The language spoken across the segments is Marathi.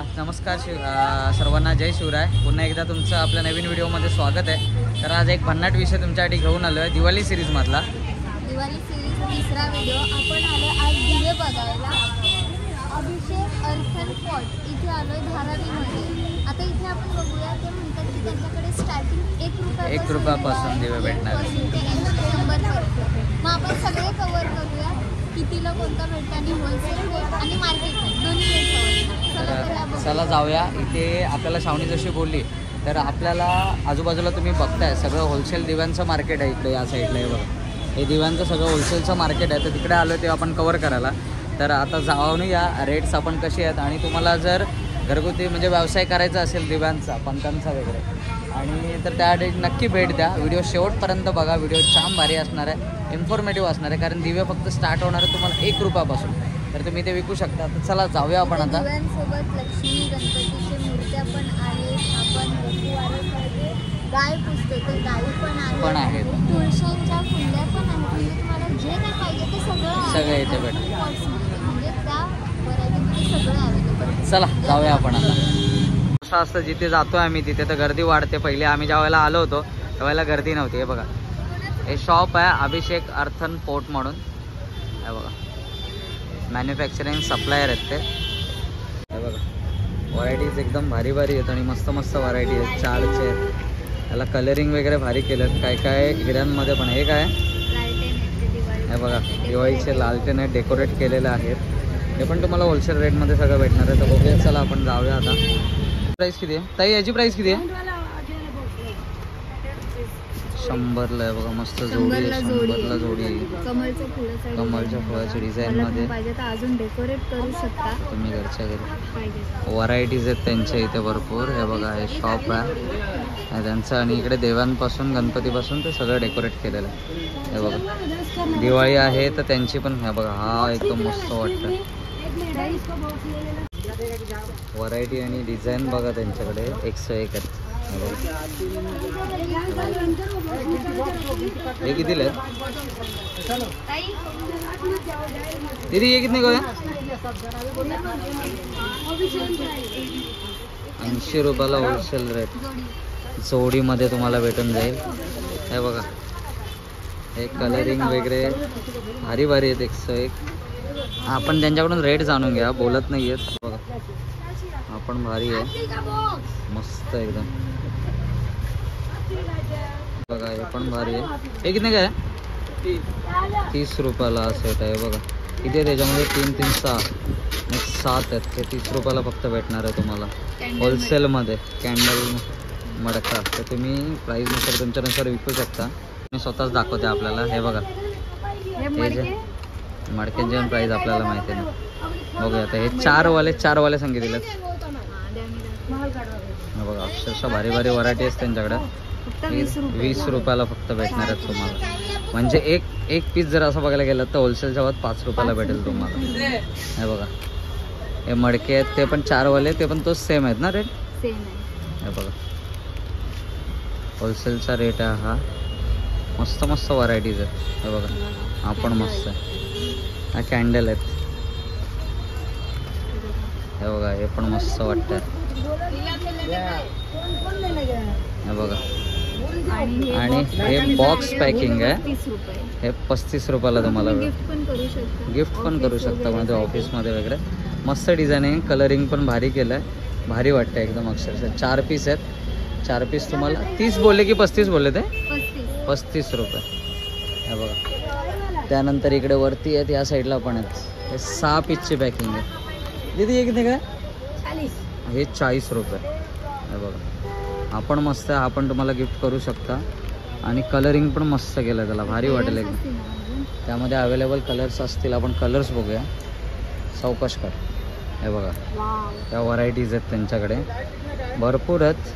नमस्कार सर्वांना जय शिवराय. पुन्हा एकदा तुमचं आपल्या नवीन व्हिडिओमध्ये स्वागत आहे. तर आज एक भन्नाट विषय तुमच्यासाठी घेऊन आलो आहे, दिवाळी सिरीजमधला. दिवाळी सिरीज तिसरा व्हिडिओ. आपण आलो आज दिवे बघायला. अभिषेक अर्थन पॉट इथे आलो आहे धारावीमध्ये. आता इथे आपण बघूया, ते म्हणतात की त्यांच्याकडे स्टार्टिंग 1 रुपयापासून दिवे भेटणार ते 80-100. मग आपण सगळे कवर करूया, कितीला कोणता भेटतं आणि होलसेल रेट आणि मार्केट रेट दोन्ही रेट कवर. चला जाऊया. इथे आपल्याला श्रावणी जशी बोलली तर आपल्याला आजूबाजूला तुम्ही बघताय सगळं होलसेल दिव्यांचं मार्केट आहे. इकडे या साईडला हे बघा, हे दिव्यांचं सगळं होलसेलचं मार्केट आहे. तर तिकडे आलो ते आपण कवर करायला. तर आता जाऊन या रेट्स आपण कसे आहेत, आणि तुम्हाला जर घरगुती म्हणजे व्यवसाय करायचा असेल दिव्यांचा पंखांचा वगैरे, आणि तर त्या नक्की भेट द्या. व्हिडिओ शेवटपर्यंत बघा. व्हिडिओ छान भारी असणार आहे, इन्फॉर्मेटिव्ह असणार आहे. कारण दिवे फक्त स्टार्ट होणार आहे तुम्हाला 1 रुपयापासून. तर तुम्ही ते विकू शकता. तर चला जाऊया आपण आता. दिव्यांसोबत लक्ष्मी गणपतीच्या मूर्त्या पण आहेत. आपण वसुवारीमध्ये गाय पुजतो तर गायी पण आहेत. तुळशींच्या कुंड्या पण आहेत. म्हणजे तुम्हाला जे काय पाहिजे ते सगळं इथे भेटेल. म्हणजे त्या व्हरायटीमध्ये सगळं अवेलेबल. चला जाऊया आपण आता. असं असतं जिथे जातोय आम्ही तिथे तर गर्दी वाढते. पहिले आम्ही ज्या वेळेला आलो होतो त्यावेळेला गर्दी नव्हती. हे बघा, हे शॉप आहे अभिषेक अर्थन पोर्ट म्हणून. हे बघा, मॅन्युफॅक्चरिंग सप्लायर आहेत ते. हे बघा, व्हरायटीज एकदम भारी भारी आहेत आणि मस्त मस्त व्हरायटी आहेत. चारचे त्याला कलरिंग वगैरे भारी केलं. काय काय हिऱ्यांमध्ये पण. हे काय, हे बघा दिवाळीचे लालटेने डेकोरेट केलेले आहेत. हे पण तुम्हाला होलसेल रेटमध्ये सगळं भेटणार आहे. तर बघूया, चला आपण जाऊया आता. प्राईस किती आहे ताई? याची प्राईस किती आहे? 100ला आहे बघा. मस्त जोडी आहे. 100ला जोडी आहे. कमळच्या फुलाच्या डिझाईन मध्ये पाहिजे तर अजून डेकोरेट करू शकता तुम्ही घरच्या घरी. व्हरायटीज आहेत त्यांच्या इथे भरपूर. हे बघा, हे शॉप आहे त्यांचं, आणि इकडे देवांपासून गणपतीपासून ते सगळं डेकोरेट केलेलं आहे. हे बघा, दिवाळी आहे तर त्यांची पण. हे बघा, हा एकदम मस्त वाटतं. व्हरायटी आणि डिझाईन बघा त्यांच्याकडे 101 आहेत. हे कितीला आहे दीदी? ये कितने को है? 80 रुपयाला होलसेल रेट. जोडीमध्ये तुम्हाला भेटून जाईल. हे बघा, हे कलरिंग वगैरे भारी भारी आहेत. 101. आपण त्यांच्याकडून रेट जाणून घ्या, बोलत नाही आहेत. बघा, आपण भारी आहे, मस्त एकदम. बघा, हे पण भारी आहे. हे कितने काय आहे? 30 रुपयाला सेट आहे. बघा इथे त्याच्यामध्ये 3, 3, 6 7 आहेत. ते 30 रुपयाला फक्त भेटणार आहे तुम्हाला होलसेलमध्ये. कॅन्डल मडका. तर तुम्ही प्राईजनुसार तुमच्यानुसार विकू शकता. मी स्वतःच दाखवते आपल्याला. हे बघा, हे जे मडक्यांची पण प्राईज आपल्याला माहिती आहे ना. बघूया आता. हे 4वाले सांगितले. बघा, अक्षरशः भारी भारी व्हरायटी असते त्यांच्याकडे. 20 रुपयाला फक्त भेटणार आहेत तुम्हाला. म्हणजे एक पीस जर असं बघायला गेलं तर होलसेलच्या भावात 5 रुपयाला भेटेल तुम्हाला. हे बघा, हे मडके आहेत ते पण 4वाले. ते पण तोच सेम आहेत ना रेट? सेम आहे. हे बघा, होलसेलचा रेट आहे हा. मस्त मस्त व्हरायटीज आहेत. हे बघा, हा पण मस्त आहे. हा कॅन्डल आहेत. हे बघा, हे पण मस्त वाटतं. हे बघा, आणि हे बॉक्स पॅकिंग आहे. हे 35 रुपयाला तुम्हाला गिफ्ट पण करू शकता म्हणजे ऑफिसमध्ये वगैरे. मस्त डिझाईन आहे. कलरिंग पण भारी केलं आहे. भारी वाटतं एकदम. अक्षरशः 4 पीस आहेत. 4 पीस तुम्हाला 30 बोलले की 35 बोलले ते? 35 रुपये. हे बघा, त्यानंतर इकडे वरती आहेत, या साईडला पण आहेत. हे 6 पीसची पॅकिंग आहे. दीदी हे किती काय? हे 40 रुपये. हे बघा, हा पण मस्त आहे. हा पण तुम्हाला गिफ्ट करू शकता. आणि कलरिंग पण मस्त केलं त्याला, भारी वाटेल एकदम. त्यामध्ये अवेलेबल कलर्स असतील. आपण कलर्स बघूया. चौकश कर. हे बघा, त्या व्हरायटीज आहेत त्यांच्याकडे भरपूर आहेत.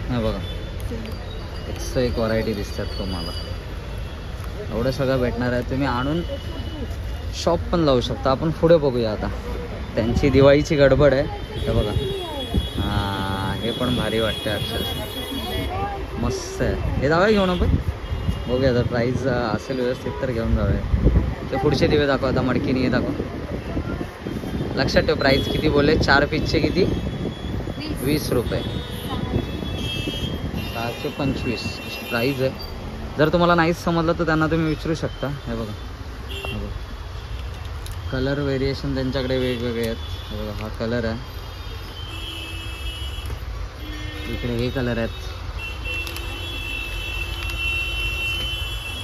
हे बघा, 101 व्हरायटी दिसतात तुम्हाला. एवढं सगळं भेटणार आहे. तुम्ही आणून शॉप पण लावू शकता. आपण पुढे बघूया आता. त्यांची दिवाळीची गडबड आहे. हे बघा, हां, हे पण भारी वाटतं अक्षरशः. मस्त आहे. हे जाऊया घेऊन आपण. बघूया जर प्राईस असेल व्यवस्थित तर घेऊन जाऊया. ते पुढचे दिवे दाखव आता, मडकी नाही दाखव. लक्षात ठेव प्राईस किती बोलले, 4 पीसचे किती, 20 रुपये, 625 प्राईज आहे. जर तुम्हाला नाहीच समजलं तर त्यांना तुम्ही विचारू शकता. हे बघा, कलर व्हेरिएशन त्यांच्याकडे वेगवेगळे आहेत. हे बघा, हा कलर आहे, इकडे हे कलर आहेत,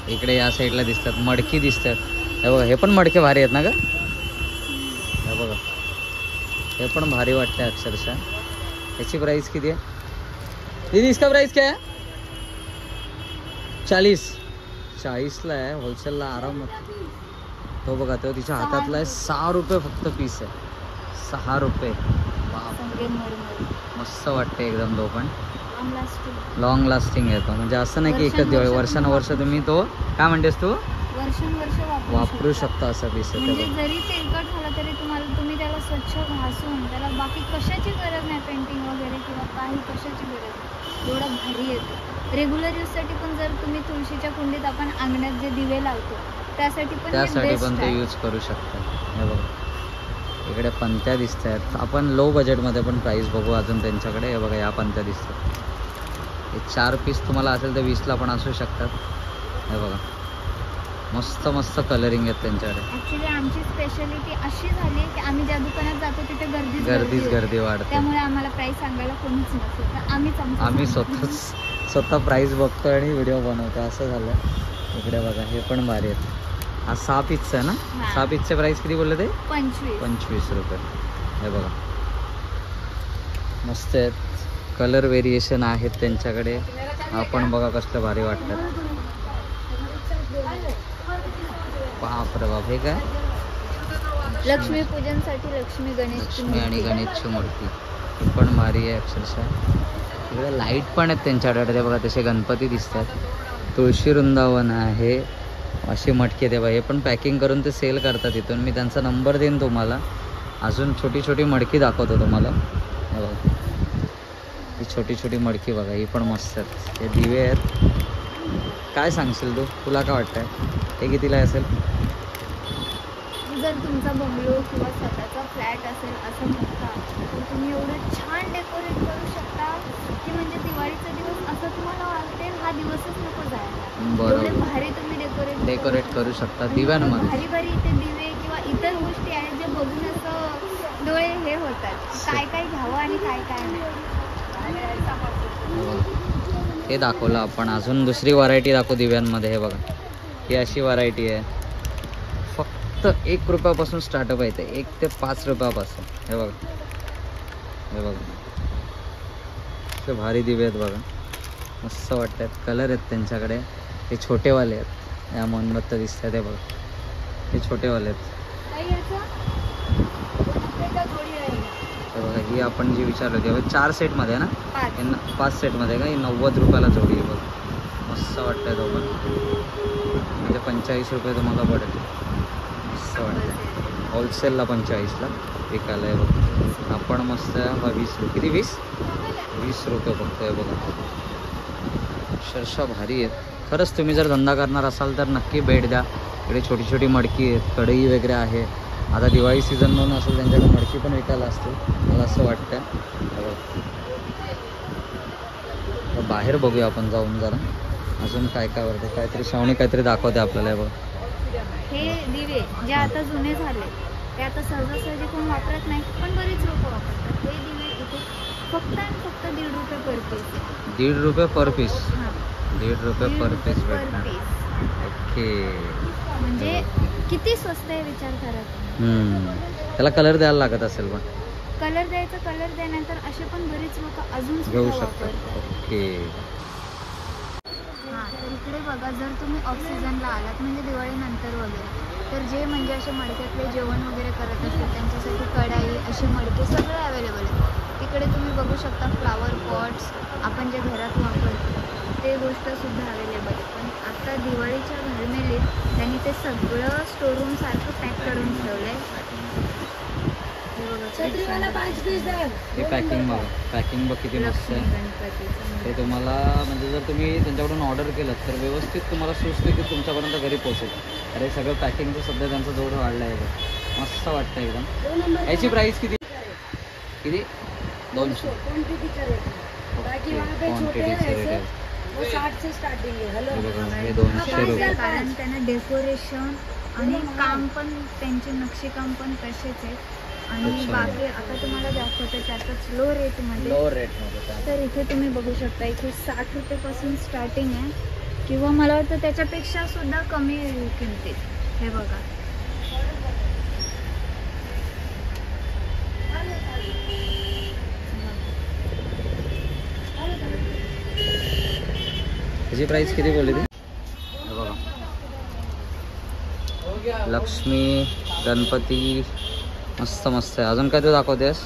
इकडे या साईडला दिसतात, मडकी दिसतात. हे बघा, हे पण मडके भारी आहेत ना ग. हे बघा, हे पण भारी वाटते अक्षरशः. याची प्राइस किती आहे दीदी, इसका प्राइस क्या है? 40ला आहे, होलसेलला आरामात. तो बघा, तो तिच्या हातातला आहे, 6 रुपये फक्त पीस आहे, 6 रुपये. मस्त वाटते एकदम. तो पण लॉंग लास्टिंग आहे तो, म्हणजे असं नाही की एकच दिवाळी, वर्षानुवर्ष तुम्ही तो काय म्हणतेस तू वर्षानुवर्ष वापरू शकता असा पीस आहे. म्हणजे जरी तेलकट झाला तरी तुम्ही त्याला स्वच्छ घासून त्याला बाकी कशाची गरज नाही, पेंटिंग वगैरे किंवा काही कशाची गरज नाही, एवढा भारी येतो. रेग्युलर यूजसाठी पण जर तुम्ही तुळशीच्या कुंडीत आपण अंगणात जे दिवे लावतो त्यासाठी पण ते यूज करू शकता. हे बघा, इकडे पंत्या दिसत आहेत. आपण लो बजेटमध्ये पण प्राईस बघू अजून त्यांच्याकडे. हे बघा, या पंत्या दिसतात, हे 4 पीस तुम्हाला असेल तर 20ला पण असू शकतात. हे बघा, मस्त मस्त कलरिंग आहेत त्यांच्याकडे. ऍक्च्युली आमची स्पेशालिटी अशी झाली की आम्ही ज्या दुकानात जातो तिथे गर्दी वाढते, त्यामुळे आम्हाला प्राइस सांगायला कोणीच नसतं, तर आम्ही स्वतः प्राइस बघतो आणि व्हिडिओ बनवतो, असं झालं. इकडे बघा, हे पण भारी आहेत. हा 6 पीसचा आहे ना, 6 पीसचे प्राइस किती बोलले ते? 25 रुपये. हे बघा, मस्त आहेत, कलर व्हेरिएशन आहेत त्यांच्याकडे. आपण बघा कसलं भारी वाटतात. बाप रे बाप, हे काय लक्ष्मी पूजनसाठी लक्ष्मी आणि गणेशची मूर्ती, ही पण भारी आहे अक्षरशः. इकडे लाईट पण आहेत त्यांच्याकडे. ते बघा, तसे गणपती दिसतात, तुळशी वृंदावन आहे, अशी मटकी. ते बघा, हे पण पॅकिंग करून ते सेल करतात इथून. मी त्यांचा नंबर देईन तुम्हाला. अजून छोटी छोटी मडकी दाखवतो तुम्हाला. हे बघा, ही छोटी छोटी मडकी बघा, ही पण मस्त आहेत. हे दिवे आहेत. काय सांगशील तू, तुला काय वाटतंय हे कितीला असेल? जर तुमचा बंगलो किंवा स्वतःचा फ्लॅट असेल असं म्हणता, तर तुम्ही एवढं छान डेकोरेट करू शकता की म्हणजे दिवाळीचा दिवस असं तुम्हाला वाटते हा दिवसच नको जायला. बरोबर, भारी तुम्ही डेकोरेट करू शकता दिव्यांमध्ये. भारी भारी इथे दिवे किंवा इतर गोष्टी आहेत जे बघून असं डोळे हे होतात, काय काय घ्यावं आणि काय काय नाही. हे दाखवलं आपण. अजून दुसरी व्हरायटी दाखवू दिव्यांमध्ये. हे बघा, ही अशी व्हरायटी आहे, फक्त 1 रुपयापासून स्टार्टअप आहे ते, 1 ते 5 रुपयापासून. हे बघा, हे बघा, ते भारी दिवे आहेत बघा, मस्त वाटतात. कलर आहेत त्यांच्याकडे. हे छोटेवाले आहेत, या मोनबत्त्या दिसतात. हे बघा, हे छोटेवाले आहेत. हे बघा, ही आपण जी विचारली होती 4 सेटमध्ये आहे ना, 5 सेटमध्ये का, ही 90 रुपयाला जोडी आहे बघ. मस्त वाटतंय तो पण, म्हणजे 45 रुपये तुम्हाला पडेल. मस्त वाटतं, होलसेलला 45ला विकायला आहे बघ. आपण मस्त 20 रुपये, किती 20 रुपये फक्त. आहे बघा, अक्षरशः भारी आहेत खरंच. तुम्ही जर धंदा करणार असाल तर नक्की भेट द्या. इकडे छोटी छोटी मडकी आहेत, कढई वगैरे आहे. आता दिवाळी सीझन म्हणून असेल त्यांच्याकडे मडकी पण विकायला असते, मला असं वाटतं. बाहेर बघूया आपण जाऊन जरा अजून काय काय वाटतं. काहीतरी श्रावणी काहीतरी दाखवते आपल्याला. बघ, हे दिवे जे आता जुने झाले ते आता सहजासहजी कोण वापरत नाही, पण बरेच लोक वापरतात. हे दिवे इथे फक्त आणि फक्त 1.5 रुपये पर पीस. 1.5 रुपये पर पीस. 1.5 रुपये पर पीस भेटणार. ओके, म्हणजे किती स्वस्त आहे विचार करा. त्याला कलर द्यायला लागत असेल पण. कलर द्यायचा, कलर द्यानंतर असे पण बरेच लोक अजून घेऊ शकतात. ओके, हां, तर इकडे बघा, जर तुम्ही ऑफ सीझनला आलात म्हणजे दिवाळीनंतर वगैरे, तर जे म्हणजे असे मडक्यातले जेवण वगैरे करत असतात त्यांच्यासाठी कढाई, असे मडके सगळे अवेलेबल आहेत. तिकडे तुम्ही बघू शकता फ्लावर पॉट्स, आपण जे घरात वापरतो ते गोष्टसुद्धा अवेलेबल आहे. पण आता दिवाळीच्या घरमेलीत त्यांनी ते सगळं स्टोरूम सारखं पॅक करून ठेवलं आहे. हे बघा, ही पॅकिंग बघा, पॅकिंग बघ किती मस्त आहे. ते तुम्हाला म्हणजे जर तुम्ही त्यांच्याकडून ऑर्डर केलं तर व्यवस्थित तुम्हाला सुस्थितीत तुमच्यापर्यंत घरी पोहोचेल. अरे सगळं पॅकिंगचं सध्या त्यांचा जोर वाढला आहे बघ, मस्त वाटतं एकदम. याची प्राईस किती किती 200. क्वांटिटीचं रेट आहे. हे 200 रुपये. कारण त्यांना डेकोरेशन आणि काम पण त्यांचे नक्षीकाम पण तसेच आहे. आणि अच्छा. बाकी आता तुम्हाला दाखवते त्यातच लो रेटमध्ये. लो रेटमध्ये तर इथे तुम्ही बघू शकता, इथे 60 रुपयेपासून स्टार्टिंग आहे किंवा मला वाटतं त्याच्यापेक्षा सुद्धा कमी किमतीत. हे बघा, त्याची प्राईस किती बोलली ती? हे बघा, लक्ष्मी गणपती मस्त मस्त आहे. अजून काय तू दाखवतेस?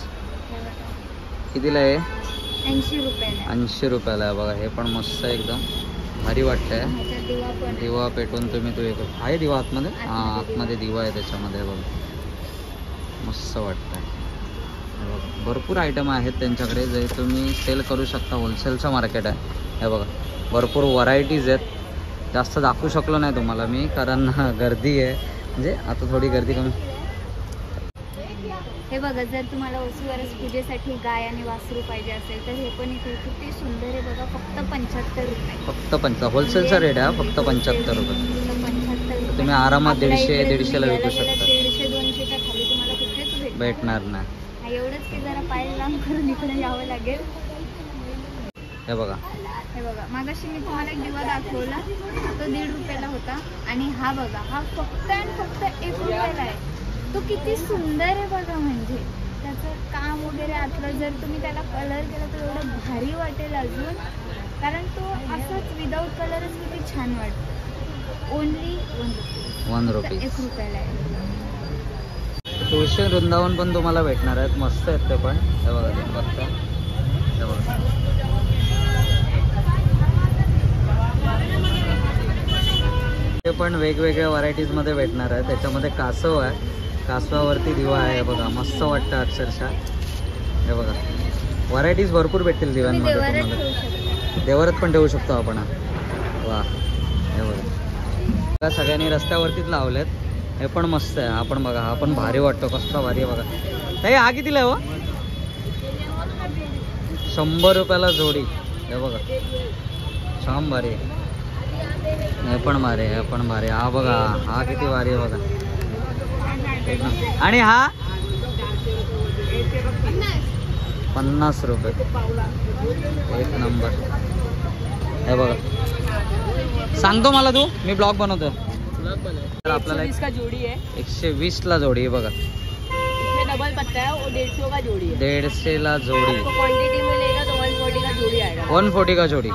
कितीला आहे? 80 रुपयाला. 80 रुपयाला आहे बघा. हे पण मस्त आहे, एकदम भारी वाटतंय. ह्याच्यात दिवा पण आहे. दिवा पेटवून तुम्ही तो एक आहे दिवा आतमध्ये. हां, आतमध्ये दिवा आहे त्याच्यामध्ये बघा, मस्त वाटतंय. हे बघा, भरपूर आयटम आहेत त्यांच्याकडे जे तुम्ही सेल करू शकता. होलसेलचं मार्केट आहे. हे बघा, भरपूर व्हरायटीज आहेत. जास्त दाखवू शकलो नाही तुम्हाला मी, कारण गर्दी आहे. म्हणजे आता थोडी गर्दी कमी. हे बघा, जर तुम्हाला वसुवरस पूजेसाठी गाय आणि वासरू पाहिजे असेल तर हे पण इथे किती सुंदर आहे बघा. फक्त 75 रुपये. फक्त 75. होलसेलचा रेट आहे, फक्त 75 रुपये. 75 रुपये. तुम्ही आरामात आपल्या 150-150 ला इकडे विकू शकता. 150-200च्या खाली तुम्हाला कुठेच भेटणार नाही. एवढंच की जरा पाय लांब करून इकडे यावं लागेल. हे बघा, हे बघा, मागाशी मी तुम्हाला एक दिवा दाखवला, तो 1.5 रुपयाला होता. आणि हा बघा, हा फक्त आणि फक्त 1 रुपयाला आहे. तो किती सुंदर आहे बघा. म्हणजे त्याचं काम वगैरे आतलं जर तुम्ही त्याला कलर केला तर एवढं भारी वाटेल अजून. कारण तो असंच विदाऊट कलरच किती छान वाटतं. ओनली 1 रुपये. रुपीज. 1 रुपयाला आहे. तुळशी वृंदावन पण तुम्हाला भेटणार आहेत. मस्त आहेत ते पण. हे बघा, तुम्ही बघता. हे बघा, ते पण वेगवेगळ्या व्हरायटीजमध्ये भेटणार आहे. त्याच्यामध्ये कासव आहे, कासवावरती दिवा आहे बघा, मस्त वाटतं अक्षरशः. हे बघा, व्हरायटीज भरपूर भेटतील दिव्यांमध्ये तुम्हाला. देवरात पण ठेवू शकतो आपण. वा, हे बघा, सगळ्यांनी रस्त्यावरतीच लावलेत. हे पण मस्त आहे. हा पण बघा, हा पण भारी वाटतो, कसला भारी आहे बघा. ताई, हा कितीला आहे हो? 100 रुपयाला जोडी. हे बघा, छान भारी आहे. हे पण भारी, हे पण भारी. हा बघा, हा किती भारी आहे बघा. आणि हा 50 रुपये. एक नंबर. हे बघा, सांगतो मला तू, मी ब्लॉग बनवतो. तर आपल्याला 120 ला जोडी आहे बघा. डबल पत्ता है और 150 का जोड़ी है. 150 ला जोड़ी. आपको क्वांटिटी में लेगा तो 140 का जोड़ी आएगा. 140 का जोड़ी.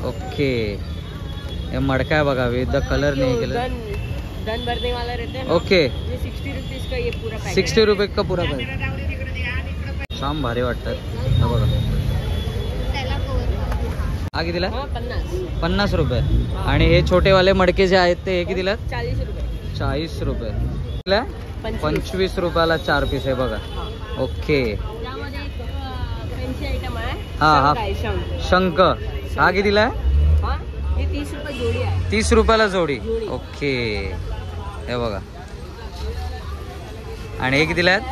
ओके. ये मडका है बघा, विद द कलर नहीं केलं. धन भरने वाला रहता है. ओके. ये 60 रुपीज का ये पूरा पैकेट. 60 रुपये का पूरा पैकेट. छान भारी वाटतात. हा बघा, त्याला कवर. हा कितीला? 50. 50 रुपये. आणि हे छोटेवाले मडके जे आहेत ते हे कितीला? 40 रुपये. 40 रुपये. कितीला? 25 रुपयाला 4 पीस आहे बघा. ओके. त्यामध्ये एक फॅन्सी आयटम आहे. हा हा, शंख. शंख. हा कितीला आहे? हा, ये 30 रुपये जोड़ी आहे. 30 रुपयाला जोडी. ओके. हे बघा, आणि हे कितीला आहेत?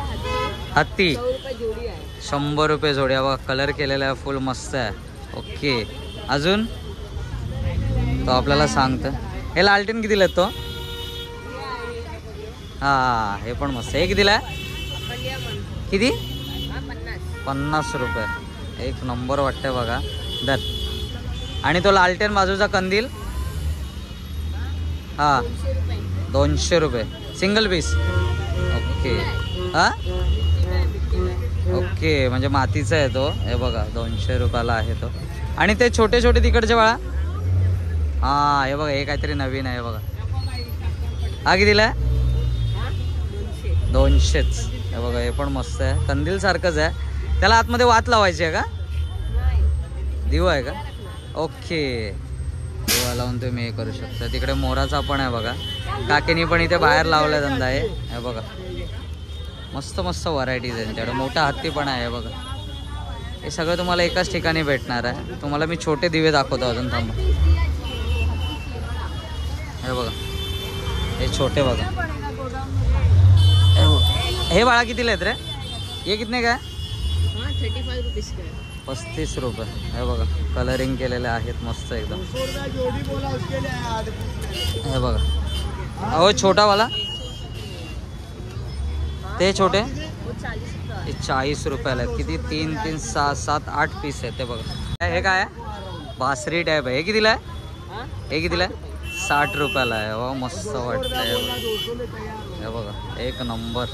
हत्ती. 100 रुपये जोड़ी आहे. 100 रुपये जोडी. बघा, कलर केलेला आहे, फुल मस्त आहे. ओके. अजून तो आपल्याला सांगतं. हे लालटेन कितीला आहेत तो? हा, हे पण मस्त. हे कितीला आहे? किती? 50 रुपये. एक नंबर वाटतंय बघा. दर. आणि तो लालटेन बाजूचा कंदील? हा, 200 रुपये. Single piece. ओके. हा, ओके, म्हणजे मातीचा आहे तो. हे बघा, 200 रुपयाला आहे तो. आणि ते छोटे छोटे तिकडचे बाळा? हा, हे बघा, हे काहीतरी नवीन आहे बघा. हा कितीला आहे? 200च. हे बघा, हे पण मस्त आहे, कंदील सारखंच आहे. त्याला आतमध्ये वात लावायची आहे का? दिवा आहे का? ओके. दिवा लावून तुम्ही हे करू शकता. तिकडे मोराचा पण आहे बघा. काकीनी पण इथे बाहेर लावलाय धंदा आहे. हे बघा, मस्त मस्त व्हरायटीज आहे त्यांच्याकडे. मोठा हत्ती पण आहे बघा. हे सगळं तुम्हाला एकाच ठिकाणी भेटणार आहे. तुम्हाला मी छोटे दिवे दाखवतो अजून, थांबा. हे बघा, हे छोटे बघा. हे बाळा कितीला आहेत रे? हे कितने काय? 35 रुपीज का 35 रुपये. हे बघा, कलरिंग केलेले आहेत मस्त एकदम. हे बघा, अहो छोटा वाला ते छोटे हे 40 रुपयाला आहेत. किती? 3 3 6 7 8 पीस आहेत. ते बघा. हे काय आहे? बासरी टाईप आहे. हे कितीला आहे? हे कितीला आहे? 60 रुपयाला आहे. वा मस्त वाटतंय. हे बघा, एक नंबर.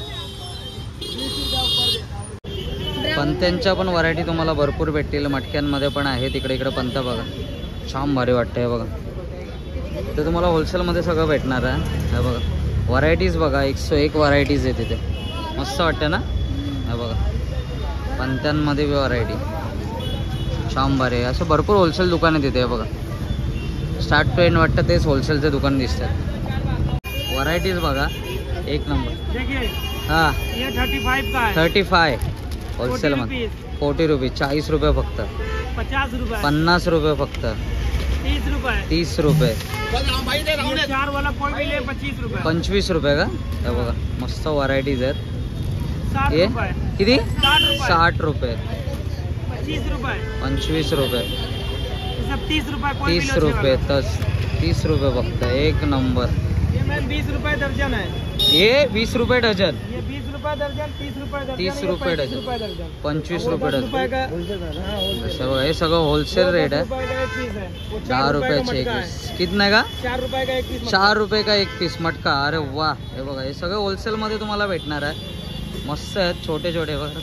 पंत्यांच्या पण व्हरायटी तुम्हाला भरपूर भेटतील. मटक्यांमध्ये पण आहे. तिकडे इकडे पंत बघा, छान भारी वाटतं. हे बघा, ते तुम्हाला होलसेलमध्ये सगळं भेटणार आहे. हे बघा, व्हरायटीज बघा, 101 व्हरायटीज आहे तिथे. मस्त वाटतं ना? हे बघा, पंत्यांमध्ये व्हरायटी छान भारी आहे. असं भरपूर होलसेल दुकान आहे तिथे. हे बघा, स्टार्ट टू एंड वाटतं तेच होलसेलचे दुकान दिसतात. व्हरायटीज बघा, एक नंबर. हां, 35 होलसेलमध्ये. 40 रुपये, 40 रुपये फक्त. 50 रुपये फक्त. 30 रुपये. 25 रुपये का? हे बघा, मस्त व्हरायटीज आहेत. हे किती? 60 रुपये. 25 रुपये. 30 रुपये. 30 रुपये फक्त. एक नंबर. 20 रुपये दर्जन है. ये 20 रुपये डझन. ये 20 रुपये दर्जन, 30 रुपये दर्जन. 30 रुपये डझन. 25 रुपये डझन. होलसेल हे सगळं होलसेल रेट आहे. 10 रुपयाचे एक पीस. कितना का? 4 रुपये का एक पीस. 4 रुपये का एक पीस मटका. अरे वा. हे बघा, हे सगळं होलसेलमध्ये तुम्हाला भेटणार आहे. मस्त आहेत, छोटे छोटे बघा.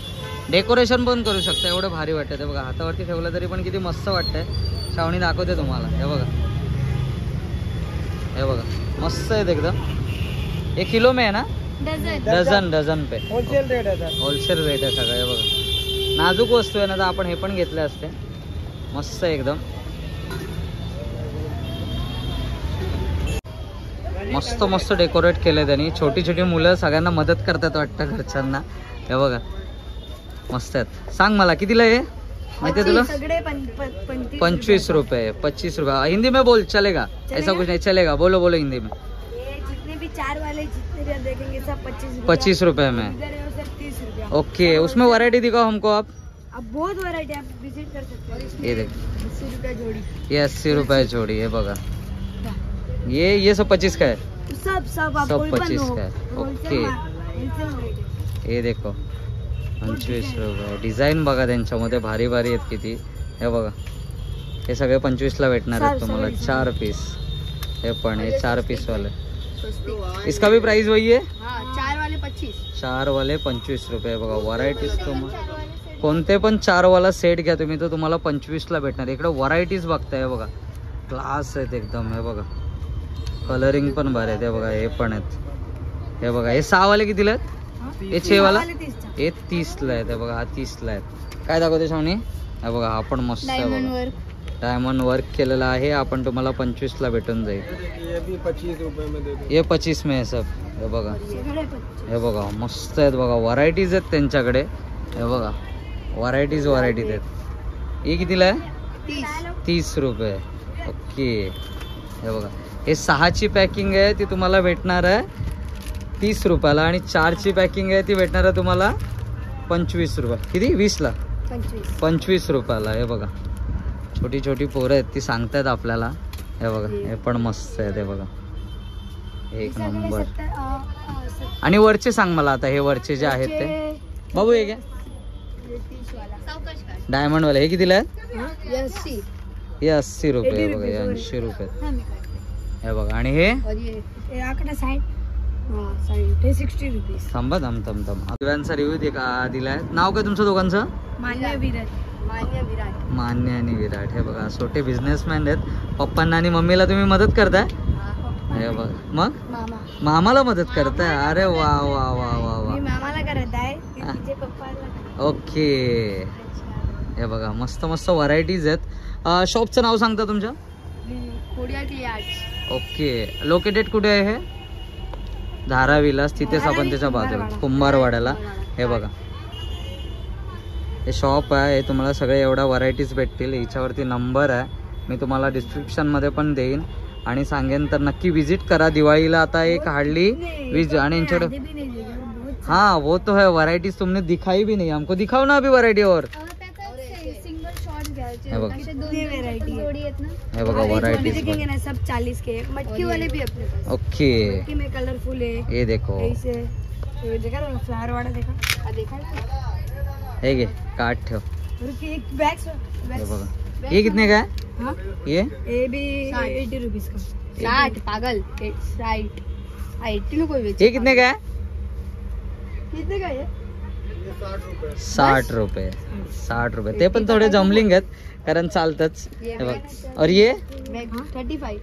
डेकोरेशन पण करू शकता, एवढं भारी वाटतं. ते बघा, हातावरती ठेवलं तरी पण किती मस्त वाटतंय. श्रावणी दाखवते तुम्हाला. हे बघा, हे बघा, मस्त आहेत एकदम. एक किलो में आहे ना? डझन. डझन पे होलसेल रेट है सर. होलसेल रेट आहे सगळं. हे बघा, नाजूक वस्तू आहे ना, तर आपण हे पण घेतले असते. मस्त एकदम. मस्त मस्त डेकोरेट केलं त्यांनी. छोटी छोटी मुलं सगळ्यांना मदत करतात वाटतं घरच्यांना. हे बघा, मस्त आहेत. सांग मला कितीला हे माहिती आहे तुला? 25 रुपये. 25 रुपये. हिंदी में बोल, चलेगा? ऐसा कुछ नहीं चलेगा. बोलो बोलो हिंदी में. जितने भी 4 वाले जितने भी देखेंगे सब 25 रुपये में. 30 रुपया. ओके, उसमें वैरायटी दिखाओ हमको आप. अब बहुत वैरायटी आप विजिट कर सकते हो. ये देख, 80 रुपया जोड़ी. ये 80 रुपये जोड़ी. ये बघा, ये सब 25 का है. सब सब 25 का है. ओके, हे देखो 25 रुपये. डिझाईन बघा त्यांच्यामध्ये भारी भारी आहेत किती. हे बघा, हे सगळे 25ला भेटणार आहेत तुम्हाला. 4 पीस. हे पण हे 4 पीस वाले. इसका भी प्राइस वही है. 4 वाले 25. 4 वाले 25 रुपये. बघा, व्हरायटीज तुम्हाला कोणते पण 4 वाला सेट घ्या तुम्ही तर तुम्हाला 25ला भेटणार. इकडे व्हरायटीज बघताय. हे बघा, क्लास आहेत एकदम. हे बघा, कलरिंग पण भारी आहेत. हे बघा, हे पण आहेत. हे बघा, हे 6 वाले कितीला आहेत? हे 6 वाला हे 30ला आहेत. हे बघा, हा 30ला आहेत. काय दाखवते शावणी? हे बघा, हा पण मस्त आहे बघा. डायमंड वर्क केलेला आहे. आपण तुम्हाला 25ला भेटून जाईल. ये भी 25 रुपये में दे दो. हे 25 में आहे सब. हे बघा, हे बघा, मस्त आहेत बघा. व्हरायटीज आहेत त्यांच्याकडे. हे बघा, व्हरायटीज आहेत. हे कितीला आहे? 30 रुपये. ओके, हे बघा, हे 6ची पॅकिंग आहे ती तुम्हाला भेटणार आहे 30 रुपयाला. आणि 4ची पॅकिंग आहे ती भेटणार आहे तुम्हाला 25 रुपये. किती? 20ला. 25 रुपयाला. हे बघा, छोटी छोटी पोरं आहेत ती सांगतायत आपल्याला. हे बघा, हे पण मस्त आहे. ते बघा, एक नंबर. आणि वरचे सांग मला आता. हे वरचे जे आहेत ते बाबू हे घ्या. डायमंड वाले हे कितीला आहेत? हे 80 रुपये. बघा, हे 80 रुपये. हे बघा, आणि हे 60 रुपीज. थांबा, दिव्यांचा रिव्ह्यू दिलाय. नाव काय तुमचं दोघांचं? मान्य आणि विराट. हे बघा, छोटे बिझनेसमॅन आहेत. पप्पांना आणि मम्मीला तुम्ही मदत करताय? हे बघ, मग मामाला मदत करताय? अरे वा वा वा वा वा. मामाला करत आहे, पप्पाला. ओके, हे बघा, मस्त मस्त व्हरायटीज आहेत. शॉपचं नाव सांगता तुमच्या? ओके, लोकेटेड कुठे आहे हे? धारावीलाच, तिथेच आपण त्याच्या बाजूला कुंभारवाड्याला. हे बघा हे शॉप आहे, हे तुम्हाला सगळे एवढ्या व्हरायटीज भेटतील. हिच्यावरती नंबर आहे, मी तुम्हाला डिस्क्रिप्शनमध्ये पण देईन आणि सांगेन, तर नक्की विजिट करा. दिवाळीला आता एक हार्डली आणि यांच्याकडे हाँ वो तो है, वैरायटीज तुमने दिखाई भी नहीं, हमको दिखाओ ना अभी वैरायटी और. सिंगल शॉट घ्यायचे हे बघ. असे दोन वैरायटी जोडी आहेत ना. हे बघा व्हरायटीज देखेंगे ना सब 40 के, मटकी वाले भी अपने पास. ओके मटकी में कलरफुल है. ये देखो, ऐसे ये देखा ना फ्लावर वाला देखा. देखा हे घे काट ठेव. और एक बैग्स. हे बघा ये कितने का है? हाँ ये भी 80 रुपीज का. 60 पागल 60 80 नको ये कितने का है? कितने का है? 60 रुपये. 60 रुपये. ते पण थोडे जमलिंग आहेत कारण चालतच. हे बघ. और ये 35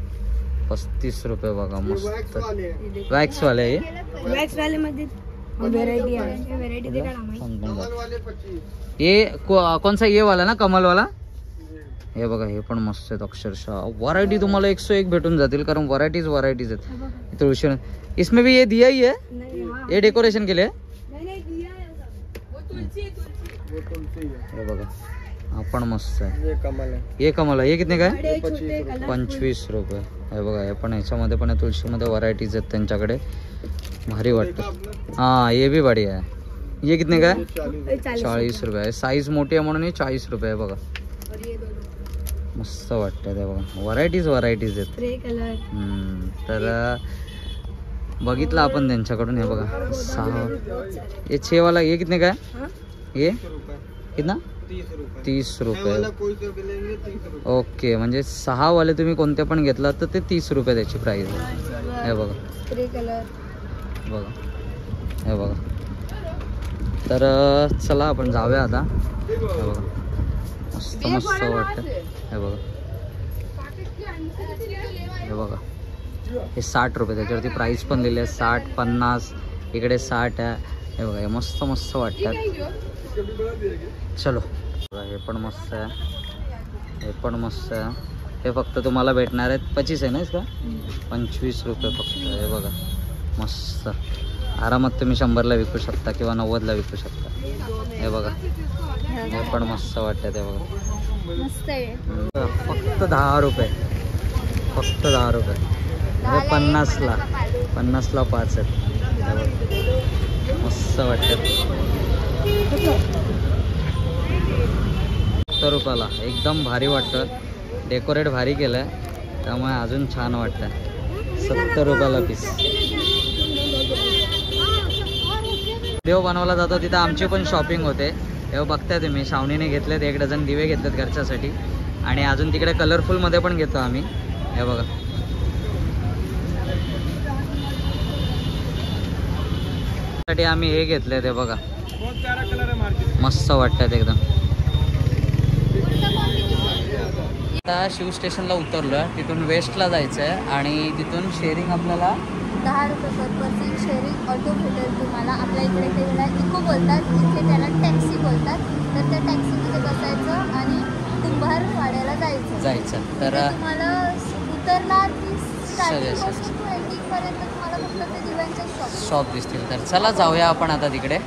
35 रुपये. बघा मस्त वॅक्स वाले. ये वैक्स वाले मध्ये वैरायटी आहे. वैरायटी देखा ना. ये कौन सा ये वाला ना, कमल वाला. हे बघा हे पण मस्त आहेत अक्षरशः. व्हरायटी तुम्हाला 101 भेटून जातील कारण व्हरायटीज आहेत. तुळशी इसमें भी ये दिया ही है, ये डेकोरेशन के लिए. हे बघा हा पण मस्त आहे. ये कमल आहे. ये कितने का है? 25 रुपये. हे बघा हे पण ह्याच्यामध्ये पण तुळशीमध्ये व्हरायटीज आहेत त्यांच्याकडे, भारी वाटतं. हाँ ये भी बढ़िया है. ये कितने का है? 40 रुपये. साईज मोठी आहे म्हणून हे 40 रुपये आहे. बघा मस्त वाटतं ते बघा. व्हरायटीज आहेत. तर बघितलं आपण त्यांच्याकडून. हे बघा 6 ये 6 वाला. ये कितने का है? ये कितना? 30 रुपये. ओके म्हणजे 6 वाले तुम्ही कोणते पण घेतला तर ते 30 रुपये त्याची प्राइस आहे. हे बघा बघा. हे बघा. तर चला आपण जाऊया आता. हे बघा मस्त वाटतं. हे बघा हे बघा हे 60 रुपये त्याच्यावरती प्राइस पण लिहिले आहे. 60 50 इकडे 60 आहे. हे बघा हे मस्त वाटतात. चलो हे पण मस्त आहे. हे पण मस्त आहे. हे फक्त तुम्हाला भेटणार आहेत 25 आहे ना इसका 25 रुपये फक्त. हे बघा मस्त. आरामात तुम्ही 100ला विकू शकता किंवा 90ला विकू शकता. हे बघा हे पण मस्त वाटतं. ते बघा मस्त आहे. फक्त 10 रुपये. फक्त 10 रुपये. हे 50ला 5 आहेत. मस्त वाटतं. 70 रुपयाला एकदम भारी वाटतं. डेकोरेट भारी केलं आहे त्यामुळे अजून छान वाटतं. 70 रुपयाला पीस. व्हिडिओ बनवला जातो तिथं आमची पण शॉपिंग होते. हे बघताय तुम्ही, शावणीने घेतलेत 1 डझन दिवे घेतलेत घरच्यासाठी आणि अजून तिकडे कलरफुलमध्ये पण घेतो आम्ही. हे बघा साठी आम्ही हे घेतले. ते बघा मस्त वाटतात एकदम. आता शिव स्टेशनला उतरलो आहे. तिथून वेस्टला जायचं आहे आणि तिथून शेअरिंग आपल्याला 10 रुपये पर पर्सन शेअरिंग ऑटो भेटेल तुम्हाला. आपल्या इकडे त्याला इको बोलतात, इथे त्याला टॅक्सी बोलतात. तर त्या टॅक्सीमध्ये बसायचं आणि कुंभारवाड्याला जायचं. तर तुम्हाला उतरला की स्टार्टिंग पासून 20 पर्यंत तुम्हाला फक्त ते दिव्यांचे शॉप दिसतील. तर चला जाऊया आपण आता तिकडे.